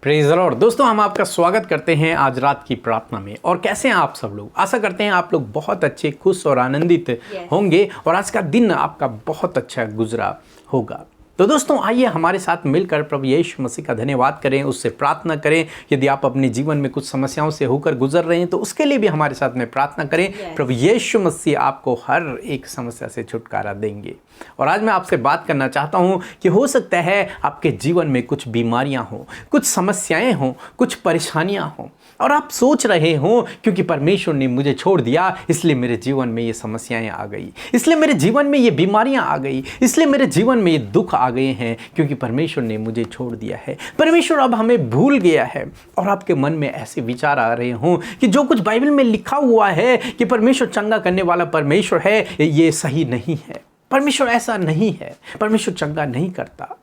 Praise the Lord. दोस्तों, हम आपका स्वागत करते हैं आज रात की प्रार्थना में। और कैसे हैं आप सब लोग? आशा करते हैं आप लोग बहुत अच्छे, खुश और आनंदित होंगे और आज का दिन आपका बहुत अच्छा गुजरा होगा। तो दोस्तों, आइए हमारे साथ मिलकर प्रभु यीशु मसीह का धन्यवाद करें, उससे प्रार्थना करें। यदि आप अपने जीवन में कुछ समस्याओं से होकर गुजर रहे हैं तो उसके लिए भी हमारे साथ में प्रार्थना करें। प्रभु यीशु मसीह आपको हर एक समस्या से छुटकारा देंगे। और आज मैं आपसे बात करना चाहता हूं कि हो सकता है आपके जीवन में कुछ बीमारियां हों, कुछ समस्याएं हों, कुछ परेशानियां हों और आप सोच रहे हो क्योंकि परमेश्वर ने मुझे छोड़ दिया इसलिए मेरे जीवन में ये समस्याएं आ गई, इसलिए मेरे जीवन में ये बीमारियां आ गई, इसलिए मेरे जीवन में ये दुख आ गए हैं क्योंकि परमेश्वर ने मुझे छोड़ दिया है, परमेश्वर अब हमें भूल गया है। और आपके मन में ऐसे विचार आ रहे हों कि जो कुछ बाइबल में लिखा हुआ है कि परमेश्वर चंगा करने वाला परमेश्वर है, ये सही नहीं है। परमेश्वर ऐसा नहीं है, परमेश्वर चंगा नहीं करता।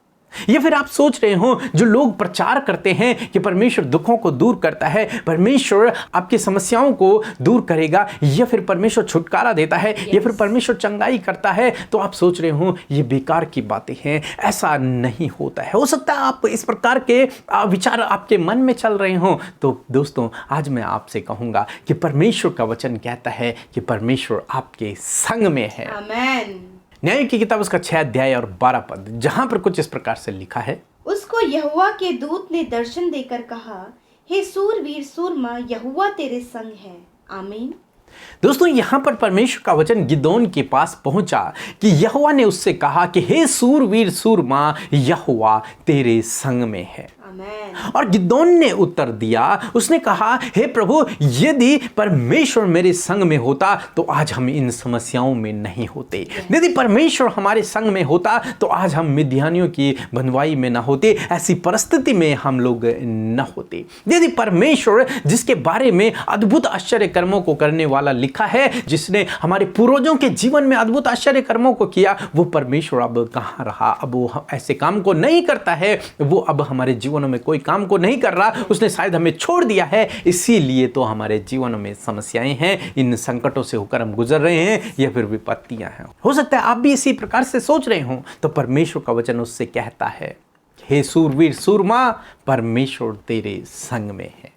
या फिर आप सोच रहे हो जो लोग प्रचार करते हैं कि परमेश्वर दुखों को दूर करता है, परमेश्वर आपकी समस्याओं को दूर करेगा, या फिर परमेश्वर छुटकारा देता है, या फिर परमेश्वर चंगाई करता है, तो आप सोच रहे हो ये बेकार की बातें हैं, ऐसा नहीं होता है। हो सकता है आप इस प्रकार के विचार आपके मन में चल रहे हो। तो दोस्तों, आज मैं आपसे कहूंगा कि परमेश्वर का वचन कहता है कि परमेश्वर आपके संग में है। आमेन। न्याय की किताब उसका 6 अध्याय और 12 पद, जहां पर कुछ इस प्रकार से लिखा है। उसको यहोवा के दूत ने दर्शन देकर कहा, हे सूरवीर सूरमा, यहोवा तेरे संग है। आमीन। दोस्तों, यहां पर परमेश्वर का वचन गिदोन के पास पहुंचा कि यहोवा ने उससे कहा कि हे सूरवीर सूरमा, यहोवा तेरे संग में है। और गिदोन ने उत्तर दिया, उसने कहा, हे प्रभु, यदि परमेश्वर मेरे संग में होता तो आज हम इन समस्याओं में नहीं होते। यदि परमेश्वर हमारे संग में होता तो आज हम मिद्यानियों की बंधुआई में ना होते, ऐसी परिस्थिति में हम लोग न होते। यदि परमेश्वर, जिसके बारे में अद्भुत आश्चर्य कर्मों को करने वाला लिखा है, जिसने हमारे पूर्वजों के जीवन में अद्भुत आश्चर्य कर्मों को किया, वो परमेश्वर अब कहां रहा? अब वो ऐसे काम को नहीं करता है, वो अब हमारे जीवन में कोई काम को नहीं कर रहा, उसने शायद हमें छोड़ दिया है। इसीलिए तो हमारे जीवन में समस्याएं हैं, इन संकटों से होकर हम गुजर रहे हैं, या फिर विपत्तियां हैं। हो सकता है आप भी इसी प्रकार से सोच रहे हो। तो परमेश्वर का वचन उससे कहता है, हे सूरवीर सूरमा, परमेश्वर तेरे संग में है।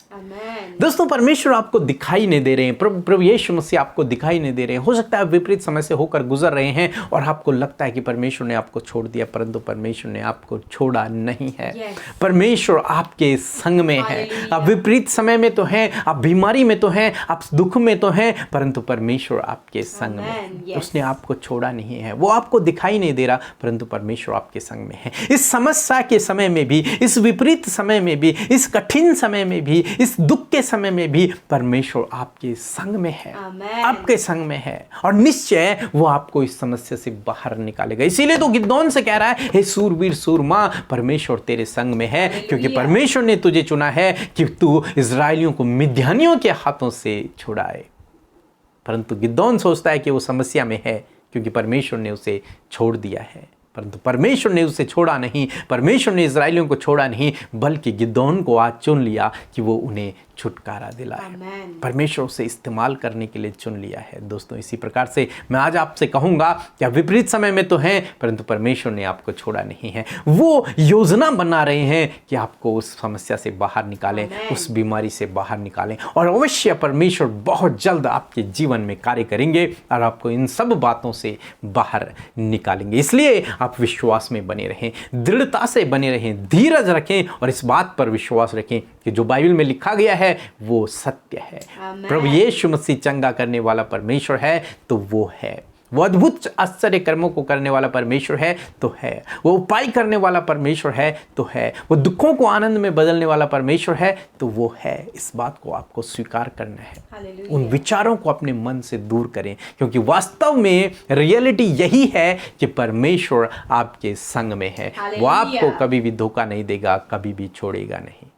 दोस्तों, परमेश्वर आपको दिखाई नहीं दे रहे हैं, प्रभु यीशु मसीह आपको दिखाई नहीं दे रहे हैं। हो सकता है आप विपरीत समय से होकर गुजर रहे हैं और आपको लगता है कि परमेश्वर ने आपको छोड़ दिया, परंतु परमेश्वर ने आपको छोड़ा नहीं है। परमेश्वर आपके संग में है। आप विपरीत समय में तो हैं, आप बीमारी में तो हैं, आप दुख में तो हैं, परंतु परमेश्वर आपके संग में है। उसने आपको छोड़ा नहीं है। वो आपको दिखाई नहीं दे रहा, परंतु परमेश्वर आपके संग में है। इस समस्या के समय में भी, इस विपरीत समय में भी, इस कठिन समय में भी, इस दुख के समय में भी परमेश्वर आपके संग में है, आपके संग में है। और निश्चय वो आपको इस समस्या से बाहर निकालेगा। इसीलिए तो गिदोन से कह रहा है, हे सूरवीर सूरमा, परमेश्वर तेरे संग में है, क्योंकि परमेश्वर ने तुझे चुना है कि तू इस्राएलियों को मिद्यानियों के हाथों से छुड़ाए। परंतु गिदोन सोचता है कि वो समस्या में है क्योंकि परमेश्वर ने उसे छोड़ दिया है, परंतु परमेश्वर ने उसे छोड़ा नहीं, परमेश्वर ने इस्राएलियों को छोड़ा नहीं, बल्कि गिदोन को आज चुन लिया कि वो उन्हें छुटकारा दिलाए। परमेश्वर उसे इस्तेमाल करने के लिए चुन लिया है। दोस्तों, इसी प्रकार से मैं आज आपसे कहूंगा कि आप विपरीत समय में तो हैं, परंतु परमेश्वर ने आपको छोड़ा नहीं है। वो योजना बना रहे हैं कि आपको उस समस्या से बाहर निकालें, उस बीमारी से बाहर निकालें, और अवश्य परमेश्वर बहुत जल्द आपके जीवन में कार्य करेंगे और आपको इन सब बातों से बाहर निकालेंगे। इसलिए आप विश्वास में बने रहें, दृढ़ता से बने रहें, धीरज रखें और इस बात पर विश्वास रखें कि जो बाइबल में लिखा गया है वो सत्य है। प्रभु यीशु मसीह चंगा करने वाला परमेश्वर है तो वो है, वो अद्भुत आश्चर्य कर्मों को करने वाला परमेश्वर है तो है, वो उपाय करने वाला परमेश्वर है तो है, वो दुखों को आनंद में बदलने वाला परमेश्वर है तो वो है। इस बात को आपको स्वीकार करना है। उन विचारों को अपने मन से दूर करें, क्योंकि वास्तव में रियलिटी यही है कि परमेश्वर आपके संग में है। वो आपको कभी भी धोखा नहीं देगा, कभी भी छोड़ेगा नहीं।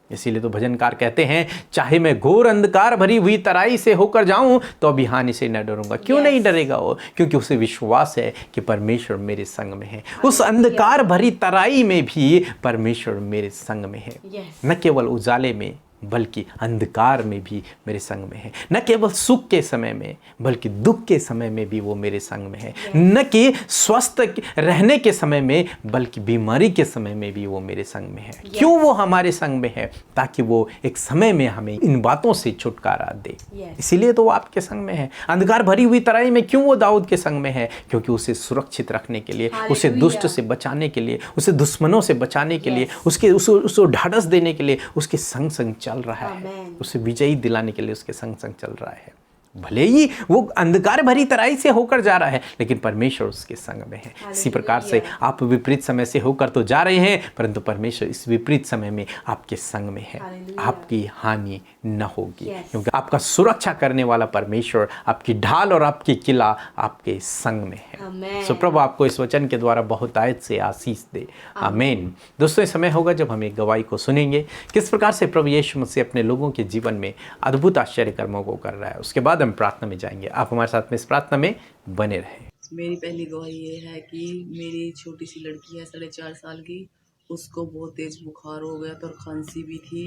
इसीलिए तो भजनकार कहते हैं, चाहे मैं घोर अंधकार भरी हुई तराई से होकर जाऊं तो अभी हानि से न डरूंगा। क्यों नहीं डरेगा वो? क्योंकि उसे विश्वास है कि परमेश्वर मेरे संग में है। उस अंधकार भरी तराई में भी परमेश्वर मेरे संग में है। न केवल उजाले में, बल्कि अंधकार में भी मेरे संग में है। न केवल सुख के समय में बल्कि दुख के समय में भी वो मेरे संग में है। न कि स्वस्थ रहने के समय में बल्कि बीमारी के समय में भी वो मेरे संग में है। क्यों वो हमारे संग में है? ताकि वो एक समय में हमें इन बातों से छुटकारा दे। इसीलिए तो वो आपके संग में है। अंधकार भरी हुई तराई में क्यों वो दाऊद के संग में है? क्योंकि उसे सुरक्षित रखने के लिए, उसे दुष्ट से बचाने के लिए, उसे दुश्मनों से बचाने के लिए, उसको ढाढ़स देने के लिए उसके संग संग चल रहा है। उसे विजयी दिलाने के लिए उसके संग संग चल रहा है। भले ही वो अंधकार भरी तराई से होकर जा रहा है, लेकिन परमेश्वर उसके संग में है। इसी प्रकार से आप विपरीत समय से होकर तो जा रहे हैं, परंतु परमेश्वर इस विपरीत समय में आपके संग में है। आपकी हानि न होगी, क्योंकि आपका सुरक्षा करने वाला परमेश्वर, आपकी ढाल और आपकी किला आपके संग में है। सो प्रभु आपको इस वचन के द्वारा बहुत आयत से आशीष दे। आमीन। दोस्तों, समय होगा जब हम एक गवाही को सुनेंगे, किस प्रकार से प्रभु यीशु मसीह अपने लोगों के जीवन में अद्भुत आश्चर्य कर्मों को कर रहा है। उसके बाद हम प्रार्थना में जाएंगे। आप हमारे साथ में इस प्रार्थना में बने रहें। मेरी पहली गवाही ये है कि मेरी छोटी सी लड़की है 4.5 साल की, उसको बहुत तेज बुखार हो गया था और खांसी भी थी,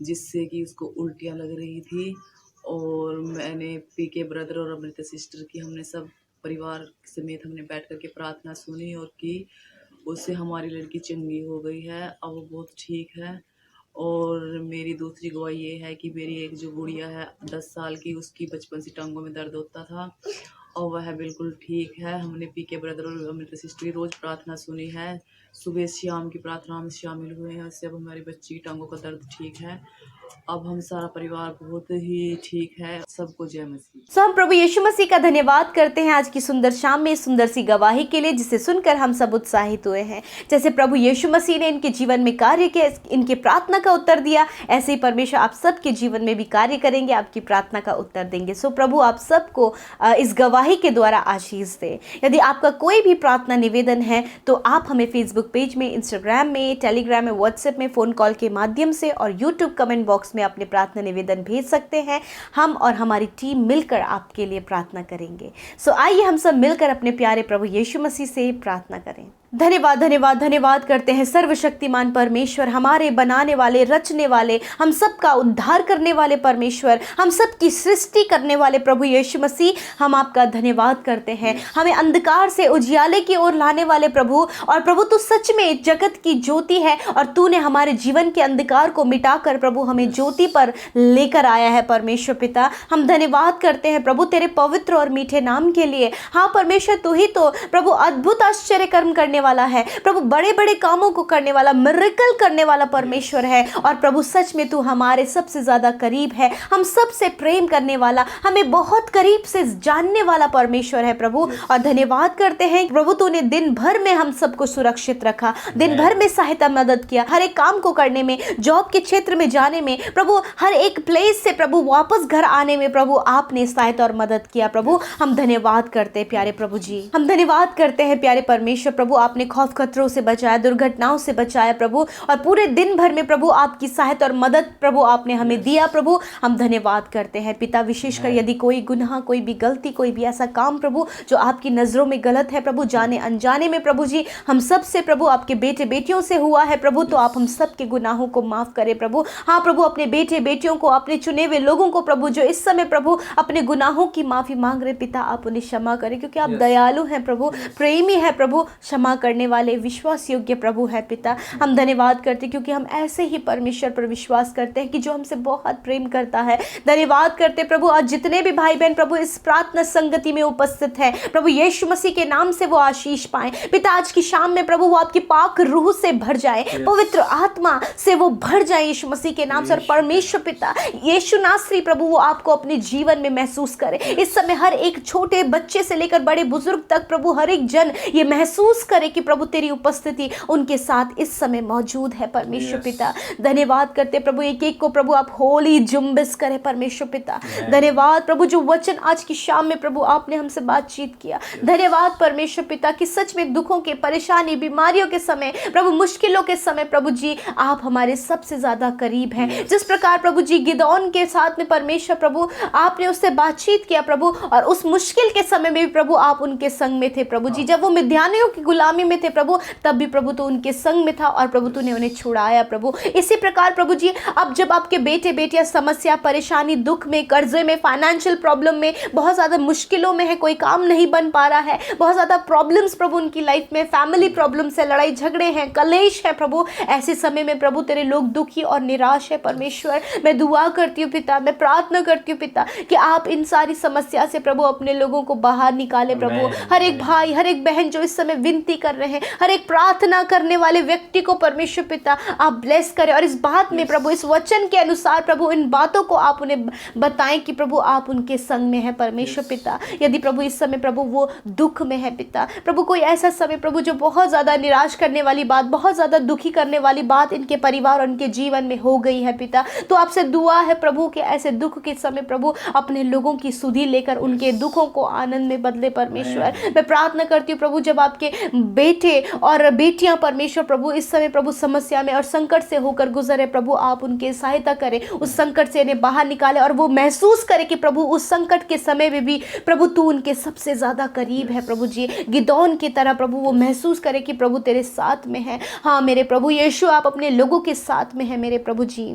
जिससे कि उसको उल्टियाँ लग रही थी। और मैंने पीके ब्रदर और अमृता सिस्टर की, हमने सब परिवार समेत हमने बैठ कर के प्रार्थना सुनी और की। उससे हमारी लड़की चंगी हो गई है, अब वो बहुत ठीक है। और मेरी दूसरी गवाही ये है कि मेरी एक जो गुड़िया है 10 साल की, उसकी बचपन से टांगों में दर्द होता था और वह बिल्कुल ठीक है। हमने पीके ब्रदर और अमृता सिस्टर की रोज़ प्रार्थना सुनी है, सुबह शाम की प्रार्थना में शामिल हुए हैं। उससे अब हमारी बच्ची की टांगों का दर्द ठीक है। अब हम सारा परिवार बहुत ही ठीक है। सबको जय मसीह। सो हम प्रभु यीशु मसीह का धन्यवाद करते हैं आज की सुंदर शाम में सुंदर सी गवाही के लिए, जिसे सुनकर हम सब उत्साहित हुए हैं। जैसे प्रभु यीशु मसीह ने इनके जीवन में कार्य किया, इनके प्रार्थना का उत्तर दिया, ऐसे ही परमेश्वर आप सबके जीवन में भी कार्य करेंगे, आपकी प्रार्थना का उत्तर देंगे। सो प्रभु आप सबको इस गवाही के द्वारा आशीष दे। यदि आपका कोई भी प्रार्थना निवेदन है तो आप हमें फेसबुक पेज में, इंस्टाग्राम में, टेलीग्राम में, व्हाट्सएप में, फ़ोन कॉल के माध्यम से और यूट्यूब कमेंट बॉक्स में अपने प्रार्थना निवेदन भेज सकते हैं। हम और हमारी टीम मिलकर आपके लिए प्रार्थना करेंगे। सो आइए हम सब मिलकर अपने प्यारे प्रभु यीशु मसीह से प्रार्थना करें। धन्यवाद धन्यवाद धन्यवाद करते हैं सर्वशक्तिमान परमेश्वर, हमारे बनाने वाले, रचने वाले, हम सब का उद्धार करने वाले परमेश्वर, हम सब की सृष्टि करने वाले प्रभु यीशु मसीह, हम आपका धन्यवाद करते हैं। हमें अंधकार से उजियाले की ओर लाने वाले प्रभु, और प्रभु तू सच में जगत की ज्योति है और तूने हमारे जीवन के अंधकार को मिटाकर प्रभु हमें ज्योति पर लेकर आया है। परमेश्वर पिता, हम धन्यवाद करते हैं प्रभु तेरे पवित्र और मीठे नाम के लिए। हाँ परमेश्वर, तू ही तो प्रभु अद्भुत आश्चर्य कर्म करने वाला है प्रभु, बड़े बड़े कामों को करने वाला, मिरेकल करने वाला परमेश्वर है। और प्रभु सच में तू हमारे सबसे ज्यादा करीब है, हम सबसे प्रेम करने वाला, हमें बहुत करीब से जानने वाला परमेश्वर है प्रभु। और धन्यवाद करते हैं प्रभु, तूने दिन भर में हम सबको सुरक्षित रखा, दिन भर में सहायता मदद किया, हर एक काम को करने में, जॉब के क्षेत्र में जाने में प्रभु, हर एक प्लेस से प्रभु वापस घर आने में प्रभु आपने सहायता और मदद किया प्रभु। हम धन्यवाद करते हैं प्यारे प्रभु जी, हम धन्यवाद करते हैं प्यारे परमेश्वर प्रभु, आपने खौफ खतरों से बचाया, दुर्घटनाओं से बचाया प्रभु, और पूरे दिन भर में प्रभु आपकी सहायता और मदद प्रभु आपने हमें दिया प्रभु। हम धन्यवाद करते हैं पिता, विशेषकर यदि कोई गुनाह, कोई भी गलती, कोई भी ऐसा काम प्रभु जो आपकी नजरों में गलत है प्रभु, जाने अनजाने में प्रभु जी हम सब से प्रभु, आपके बेटे बेटियों से हुआ है प्रभु, तो आप हम सब के गुनाहों को माफ करें प्रभु। हाँ प्रभु, अपने बेटे बेटियों को, अपने चुने हुए लोगों को प्रभु जो इस समय प्रभु अपने गुनाहों की माफी मांग रहे पिता, आप उन्हें क्षमा करें, क्योंकि आप दयालु हैं प्रभु, प्रेमी है प्रभु, क्षमा करने वाले, विश्वास योग्य प्रभु है पिता। हम धन्यवाद करते हैं क्योंकि हम ऐसे ही परमेश्वर पर विश्वास करते हैं कि जो हमसे बहुत प्रेम करता है। धन्यवाद करते प्रभु, आज जितने भी भाई बहन प्रभु इस प्रार्थना संगति में उपस्थित है प्रभु, यीशु मसीह के नाम से वो आशीष पाए पिता। आज की शाम में प्रभु वो आपकी पाक रूह से भर जाए, पवित्र आत्मा से वो भर जाए यीशु मसीह के नाम से। और परमेश्वर पिता यीशु नासरी प्रभु वो आपको अपने जीवन में महसूस करे। इस समय हर एक छोटे बच्चे से लेकर बड़े बुजुर्ग तक प्रभु, हर एक जन ये महसूस करे कि प्रभु तेरी उपस्थिति उनके साथ इस समय मौजूद है परमेश्वर पिता। धन्यवाद करते प्रभु, एक एक को प्रभु आप होली जुम्बिस करे परमेश्वर पिता। धन्यवाद प्रभु, जो वचन आज की शाम में प्रभु आपने हमसे बातचीत किया। धन्यवाद परमेश्वर पिता कि सच में दुखों के, परेशानी, बीमारियों के समय प्रभु, मुश्किलों के समय प्रभु जी आप हमारे सबसे ज्यादा करीब हैं। जिस प्रकार प्रभु जी गिदोन के साथ में परमेश्वर प्रभु आपने उससे बातचीत किया प्रभु, और उस मुश्किल के समय में भी प्रभु आप उनके संग में थे प्रभु जी, जब वो मिद्यानियों की गुलामी गुलामी में थे प्रभु, तब भी प्रभु तो उनके संग में था और प्रभु तूने उन्हें छुड़ाया प्रभु। इसी प्रकार प्रभु जी अब जब आपके बेटे बेटियां समस्या, परेशानी, दुख में, कर्जे में, फाइनेंशियल प्रॉब्लम में, बहुत ज़्यादा मुश्किलों में है, कोई काम नहीं बन पा रहा है, बहुत ज़्यादा प्रॉब्लम्स प्रभु उनकी लाइफ में, फैमिली प्रॉब्लम्स है, लड़ाई झगड़े हैं, कलेश है प्रभु, ऐसे समय में प्रभु तेरे लोग दुखी और निराश है परमेश्वर। मैं दुआ करती हूँ पिता, मैं प्रार्थना करती हूँ पिता कि आप इन सारी समस्या से प्रभु अपने लोगों को बाहर निकाले प्रभु। हर एक भाई, हर एक बहन जो इस समय विनती कर रहे हैं, हर एक प्रार्थना करने वाले व्यक्ति को परमेश्वर पिता आप ब्लेस करें और इस बात में प्रभु, इस वचन के अनुसार प्रभु इन बातों को आप उन्हें बताएं कि प्रभु आप उनके संग में हैं परमेश्वर पिता। यदि प्रभु इस समय प्रभु वो दुख में है पिता, प्रभु कोई ऐसा समय प्रभु जो बहुत ज़्यादा निराश करने वाली बात, बहुत ज़्यादा दुखी करने वाली बात इनके परिवार और उनके जीवन में हो गई है पिता, तो आपसे दुआ है प्रभु कि ऐसे दुख के समय प्रभु अपने लोगों की सुधि लेकर उनके दुखों को आनंद में बदले परमेश्वर। मैं प्रार्थना करती हूँ प्रभु जब आपके बेटे और बेटियां परमेश्वर प्रभु इस समय प्रभु समस्या में और संकट से होकर गुजरे प्रभु, आप उनकी सहायता करें, उस संकट से इन्हें बाहर निकाले और वो महसूस करे कि प्रभु उस संकट के समय में भी प्रभु तू उनके सबसे ज़्यादा करीब है प्रभु जी। गिदोन की तरह प्रभु वो महसूस करे कि प्रभु तेरे साथ में है। हाँ मेरे प्रभु यीशु, आप अपने लोगों के साथ में है मेरे प्रभु जी।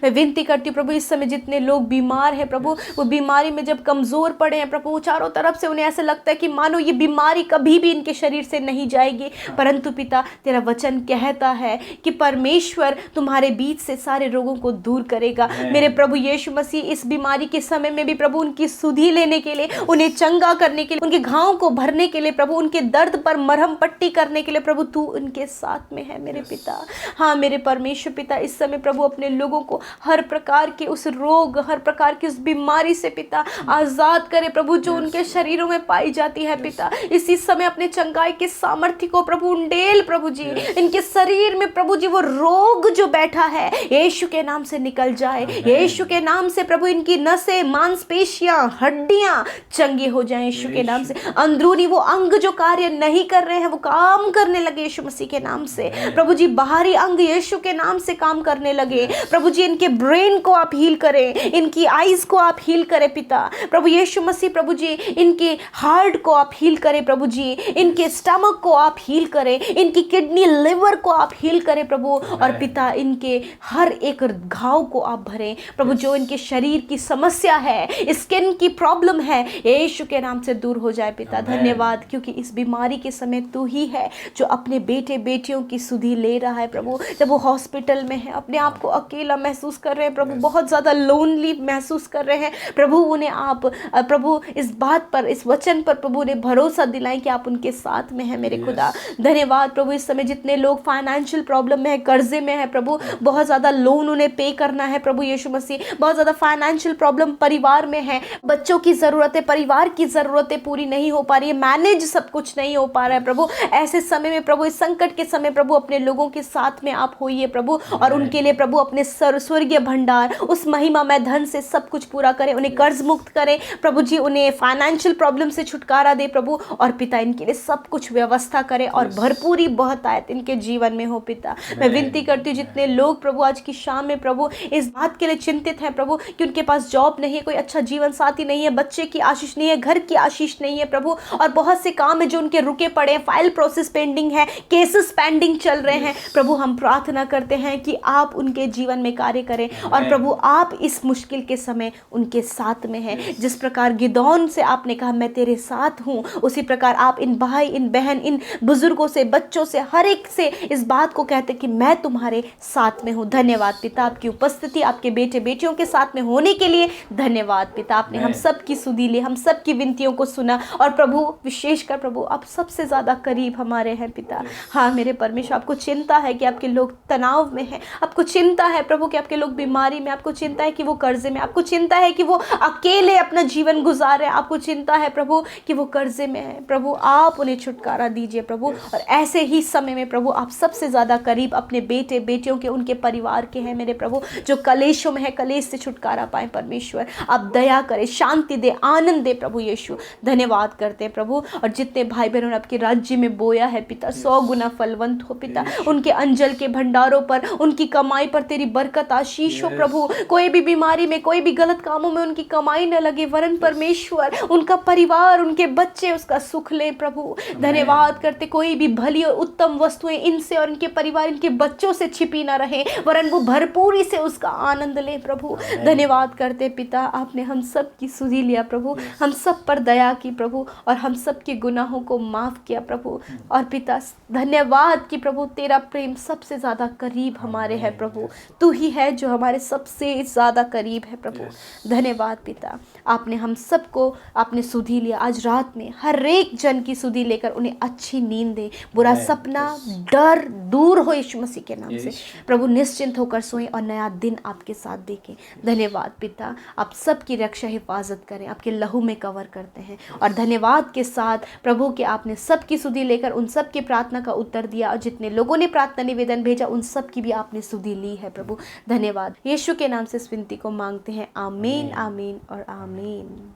मैं विनती करती हूँ प्रभु इस समय जितने लोग बीमार हैं प्रभु, वो बीमारी में जब कमज़ोर पड़े हैं प्रभु, चारों तरफ से उन्हें ऐसा लगता है कि मानो ये बीमारी कभी भी इनके शरीर से नहीं जाएगी, परंतु पिता तेरा वचन कहता है कि परमेश्वर तुम्हारे बीच से सारे रोगों को दूर करेगा। मेरे प्रभु यीशु मसीह इस बीमारी के समय में भी प्रभु उनकी सुधि लेने के लिए, उन्हें चंगा करने के लिए, उनके घावों को भरने के लिए प्रभु, उनके दर्द पर मरहम पट्टी करने के लिए प्रभु तू उनके साथ में है मेरे पिता। हाँ मेरे परमेश्वर पिता, इस समय प्रभु अपने लोगों को हर प्रकार के उस रोग, हर प्रकार की उस बीमारी से पिता आजाद करे प्रभु जो उनके शरीरों में पाई जाती है पिता। इसी समय अपने चंगाई के सामर्थ्य को प्रभु उंडेल प्रभु जी, इनके शरीर में प्रभु जी वो रोग जो बैठा है यीशु के नाम से निकल जाए, यीशु के नाम से प्रभु इनकी नसें, मांसपेशियां, हड्डियां चंगी हो जाएं यीशु के नाम से। अंदरूनी वो अंग जो कार्य नहीं कर रहे हैं वो काम करने लगे यीशु मसीह के नाम से प्रभु जी। बाहरी अंग यीशु के नाम से काम करने लगे प्रभु जी। इनके ब्रेन को आप हील करें, इनकी आईज को आप हील करें पिता प्रभु यीशु मसीह प्रभु जी। इनके हार्ट को आप हील करें प्रभु जी, इनके स्टमक को आप हील करें, इनकी किडनी, लिवर को आप हील करें प्रभु। और पिता इनके हर एक घाव को आप भरें प्रभु, जो इनके शरीर की समस्या है, स्किन की प्रॉब्लम है, यीशु के नाम से दूर हो जाए पिता। धन्यवाद क्योंकि इस बीमारी के समय तू ही है जो अपने बेटे बेटियों की सुधि ले रहा है प्रभु। जब वो हॉस्पिटल में है, अपने आप को अकेला महसूस कर रहे हैं प्रभु, बहुत ज़्यादा लोनली महसूस कर रहे हैं प्रभु, उन्हें आप प्रभु इस बात पर, इस वचन पर प्रभु उन्हें भरोसा दिलाएं कि आप उनके साथ में हैं मेरे खुदा। धन्यवाद प्रभु इस समय जितने लोग फाइनेंशियल प्रॉब्लम में है, कर्जे में है प्रभु, बहुत ज़्यादा लोन उन्हें पे करना है प्रभु यीशु मसीह, बहुत ज़्यादा फाइनेंशियल प्रॉब्लम परिवार में है, बच्चों की ज़रूरतें, परिवार की ज़रूरतें पूरी नहीं हो पा रही है, मैनेज सब कुछ नहीं हो पा रहा है प्रभु। ऐसे समय में प्रभु, इस संकट के समय प्रभु अपने लोगों के साथ में आप होइए प्रभु, और उनके लिए प्रभु अपने स्वर्गीय भंडार, उस महिमा में धन से सब कुछ पूरा करें, उन्हें कर्ज मुक्त करें प्रभु जी, उन्हें फाइनेंशियल प्रॉब्लम से छुटकारा दे प्रभु। और पिता इनके लिए सब कुछ व्यवस्था करें और भरपूरी बहुतायत इनके जीवन में हो पिता। मैं विनती करती हूँ जितने लोग प्रभु आज की शाम में प्रभु इस बात के लिए चिंतित हैं प्रभु कि उनके पास जॉब नहीं है, कोई अच्छा जीवन साथी नहीं है, बच्चे की आशीष नहीं है, घर की आशीष नहीं है प्रभु, और बहुत से काम है जो उनके रुके पड़े हैं, फाइल प्रोसेस पेंडिंग है, केसेस पेंडिंग चल रहे हैं प्रभु। हम प्रार्थना करते हैं कि आप उनके जीवन में कार्य करें और प्रभु आप इस मुश्किल के समय उनके साथ में हैं। जिस प्रकार गिदोन से आपने कहा मैं तेरे साथ हूँ, उसी प्रकार आप इन भाई, इन बहन, इन बुजुर्गों से, बच्चों से, हर एक से इस बात को कहते कि मैं तुम्हारे साथ में हूँ। धन्यवाद पिता आपकी उपस्थिति, आपके बेटे बेटियों के साथ में होने के लिए धन्यवाद पिता। आपने हम सब की सुधी ली, हम सब की विनतियों को सुना, और प्रभु विशेषकर प्रभु आप सबसे ज़्यादा करीब हमारे हैं पिता। हाँ मेरे परमेश्वर, आपको चिंता है कि आपके लोग तनाव में हैं, आपको चिंता है प्रभु कि आपके लोग बीमारी में, आपको चिंता है कि वो कर्जे में, आपको चिंता है कि वो अकेले अपना जीवन गुजार रहे हैं, आपको चिंता है प्रभु कि वो कर्जे में है प्रभु। आप उन्हें छुटकारा दीजिए प्रभु, और ऐसे ही समय में प्रभु आप सबसे ज़्यादा करीब अपने बेटे बेटियों के, उनके परिवार के हैं मेरे प्रभु, जो कलेशों में है, कलेश से छुटकारा पाए परमेश्वर। आप दया करें, शांति दे, आनंद दे प्रभु यीशु। धन्यवाद करते हैं प्रभु, और जितने भाई बहनों ने आपके राज्य में बोया है पिता 100 गुना फलवंत हो पिता, उनके अंजल के भंडारों पर, उनकी कमाई पर तेरी बरकत बरकत आशीष हो प्रभु। कोई भी बीमारी में, कोई भी गलत कामों में उनकी कमाई न लगे, वरन परमेश्वर उनका परिवार, उनके बच्चे उसका सुख ले प्रभु। धन्यवाद करते, कोई भी भली और उत्तम वस्तुएं इनसे और इनके परिवार, इनके बच्चों से छिपी ना रहे, वरन वो भरपूरी से उसका आनंद ले प्रभु। धन्यवाद करते पिता, आपने हम सब की सुधि लिया प्रभु, हम सब पर दया की प्रभु, और हम सब के गुनाहों को माफ किया प्रभु। और पिता धन्यवाद कि प्रभु तेरा प्रेम सबसे ज़्यादा करीब हमारे है प्रभु, तू ही है जो हमारे सबसे ज़्यादा करीब है प्रभु। धन्यवाद पिता, आपने हम सबको आपने सुधि लिया। आज रात में हर एक जन की सुधि लेकर उन्हें अच्छी नींद दे, बुरा सपना, डर दूर हो यीशु मसीह के नाम से प्रभु। निश्चिंत होकर सोएं और नया दिन आपके साथ देखें। धन्यवाद पिता, आप सबकी रक्षा हिफाजत करें, आपके लहू में कवर करते हैं। और धन्यवाद के साथ प्रभु के आपने सबकी सुधि लेकर उन सब की प्रार्थना का उत्तर दिया, और जितने लोगों ने प्रार्थना निवेदन भेजा उन सब की भी आपने सुधि ली है प्रभु। धन्यवाद, यीशु के नाम से इस विनती को मांगते हैं, आमीन आमीन और आमीन।